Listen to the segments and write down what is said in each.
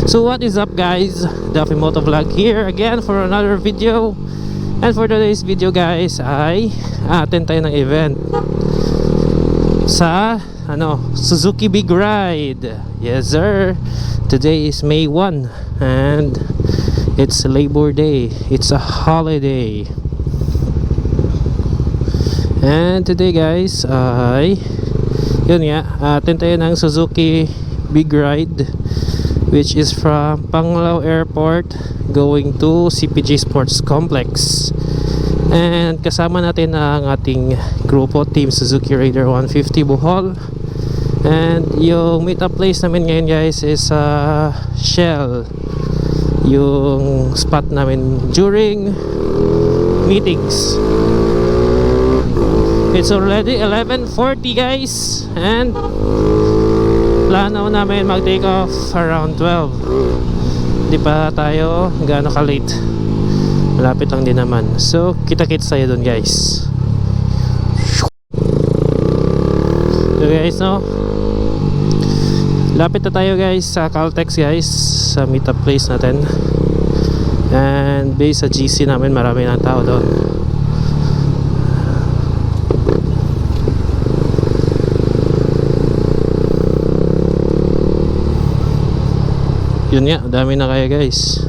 So what is up guys, Daffy Moto Vlog here again for another video. And for today's video guys ay attend tayo ng event sa Suzuki Big Ride. Yes sir, today is May 1 and it's Labor Day, it's a holiday. And today guys ay yun nga, attend tayo ng Suzuki Big Ride, which is from Panglao Airport going to CPG Sports Complex. And kasama natin ang ating grupo, Team Suzuki Raider 150 Bohol. And yung meet up place namin ngayon guys is Shell, yung spot namin during meetings. It's already 11:40 guys, and plano namin mag-take off around 12. Di pa tayo gaano ka-late. Malapit lang din naman. So, kita-kits tayo dun guys. So guys, no? Lapit na tayo guys sa Caltex guys, sa meetup place natin. And based sa GC namin, marami ng tao doon. Yun nga, dami na kaya guys.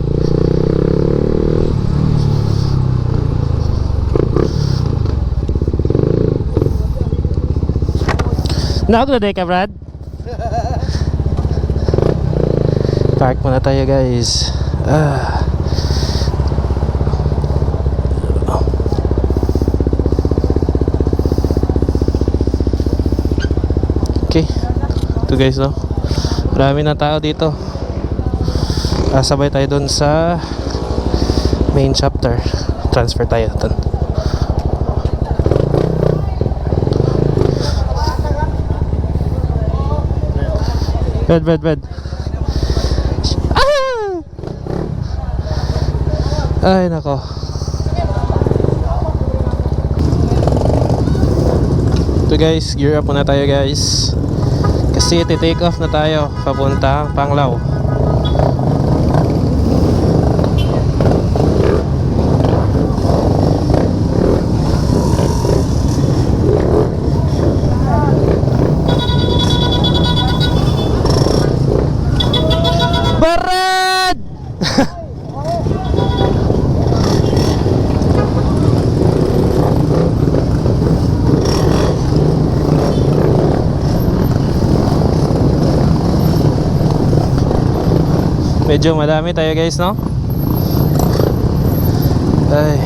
Nakagladay ka Brad? Park muna tayo guys. Okay, ito guys no, marami na tao dito. Sabay tayo dun sa main chapter. Transfer tayo dun. Bed. Ay nako. Ito guys, gear up muna tayo guys, kasi take off na tayo papuntang Panglao. Barad! Medyo madami tayo guys no? Ay.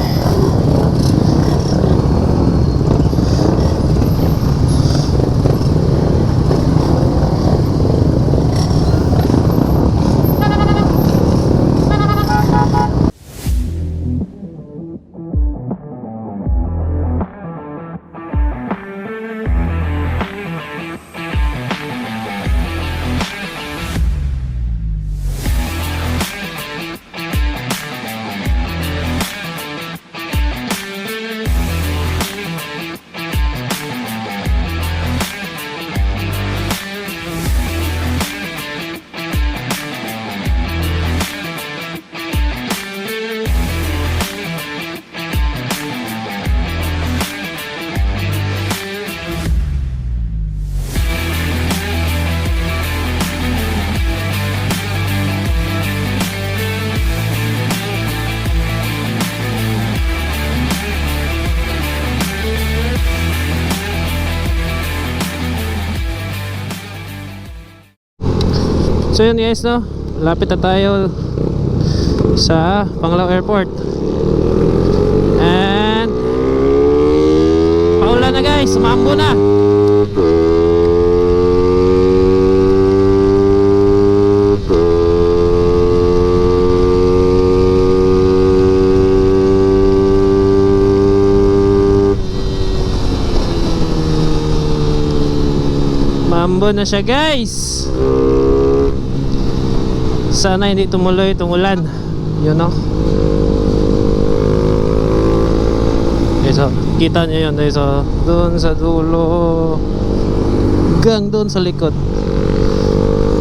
So yun guys no, lapit na tayo sa Panglao Airport. And paulan na guys, sumambo na. Mambo na siya guys. Sana hindi tumuloy itong ulan. Yun no. Okay, so kita nyo yun. So doon sa dulo hanggang doon sa likod.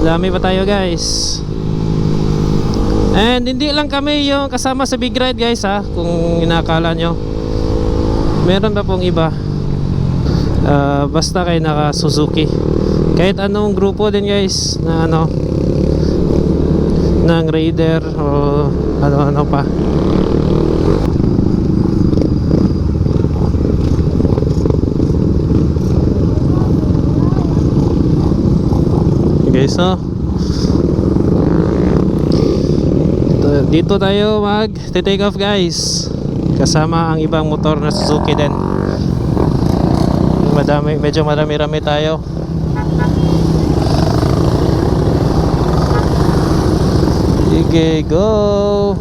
Dami pa tayo guys. And hindi lang kami yung kasama sa Big Ride guys ha, kung inakala nyo. Meron pa pong iba. Basta kayo naka Suzuki. Kahit anong grupo din guys na ano, ng Raider o ano-ano pa. Guys, no? Dito tayo mag-take off guys. Kasama ang ibang motor na Suzuki din. Medyo marami-rami tayo. Sige, go!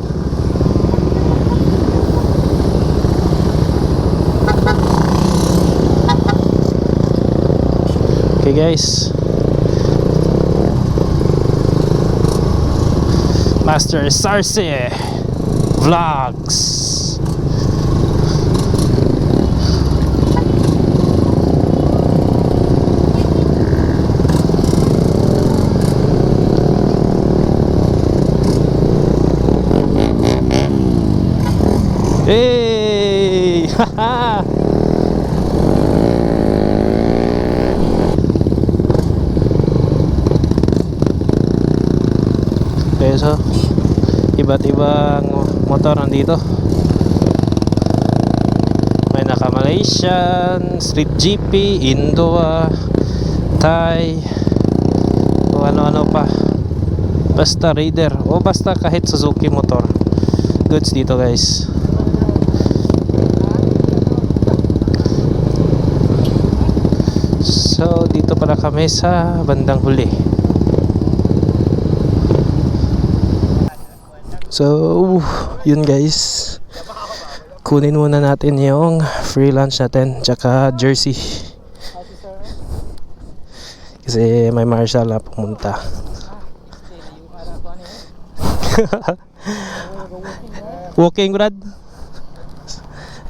Okay guys, Master Sarce Vlogs. Hey! Haha! Okay, so iba't ibang motor nandito. May naka Malaysian, Street GP, Indoa, Thai, o ano-ano pa. Basta Raider o basta kahit Suzuki motor goods dito guys. So dito pala kami sa bandang huli. So yun guys, kunin muna natin yung free lunch natin tsaka jersey kasi may marshal na pumunta. Walking Brad,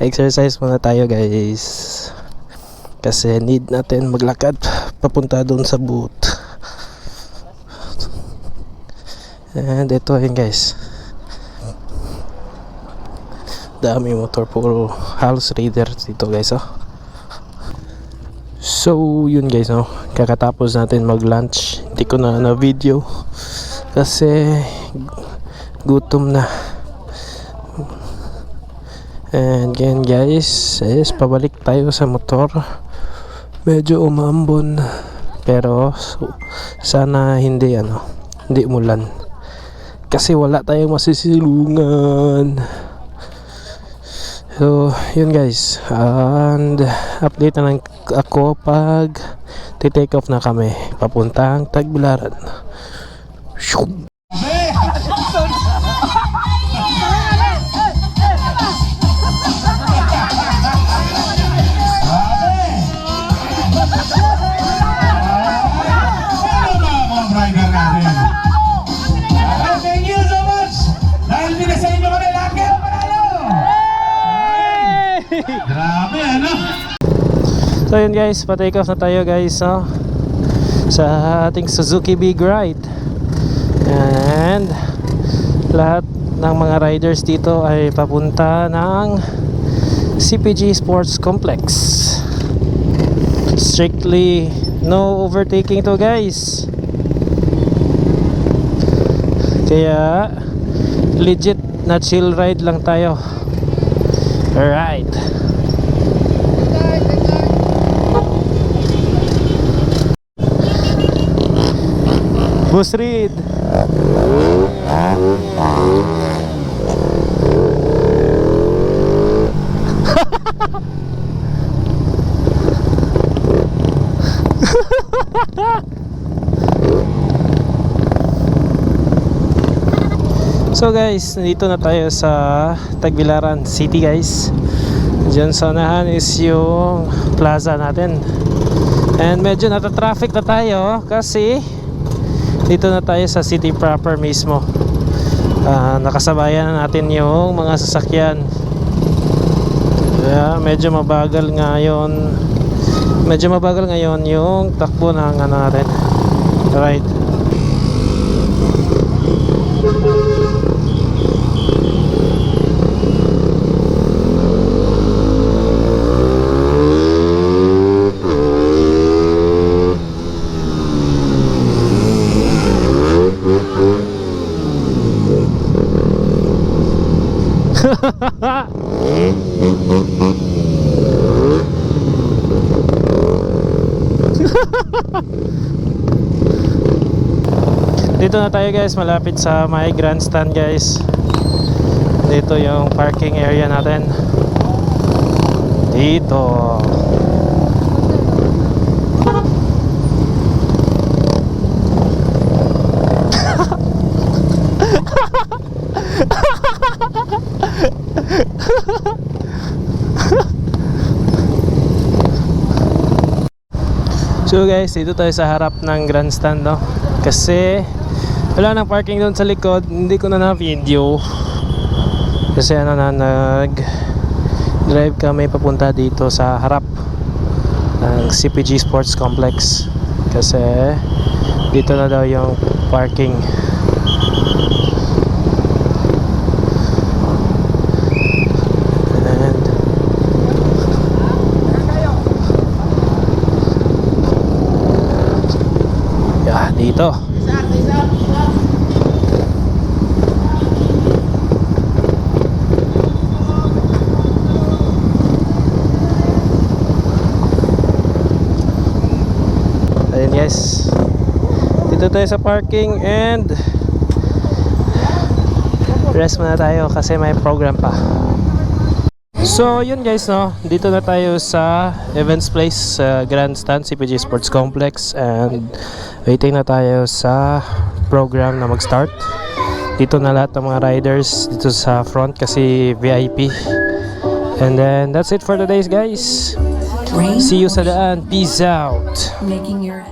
exercise muna tayo guys kasi need natin maglakad papunta doon sa booth. And ito yun guys, dami motor, puro halos Raider dito guys oh. So yun guys oh, kakatapos natin mag lunch, hindi ko na video kasi gutom na. And again guys, pabalik tayo sa motor. Medyo umambon pero sana hindi hindi umulan kasi wala tayong masisilungan. So yun guys, and update na lang ako pag take off na kami papuntang Tagbilaran. Grabe ano. So yun guys, pa-take off na tayo guys no? Sa ating Suzuki Big Ride. And lahat ng mga riders dito ay papunta ng CPG Sports Complex. Strictly no overtaking to guys. Kaya legit na chill ride lang tayo. Alright. Boss Reed. So guys, nandito na tayo sa Tagbilaran City guys. Diyan sa unahan is yung plaza natin. And medyo nata-traffic na tayo kasi dito na tayo sa city proper mismo. Nakasabayan na natin yung mga sasakyan. Kaya medyo mabagal ngayon yung takbo ng natin. Right. Tama. Dito na tayo guys, malapit sa my grandstand guys. Dito yung parking area natin. Dito. So guys, dito tayo sa harap ng grandstand, no? Kasi wala nang parking doon sa likod. Hindi ko na na-video kasi nag-drive kami papunta dito sa harap ng CPG Sports Complex kasi dito na daw yung parking. And yeah, dito. Ayun guys, dito tayo sa parking and rest muna tayo kasi may program pa. So yun guys, no, dito na tayo sa events place sa grandstand CPG Sports Complex and waiting na tayo sa program na mag-start. Dito na lahat ng mga riders dito sa front kasi VIP. And then that's it for today's guys. See you sa daan. Peace out. Making your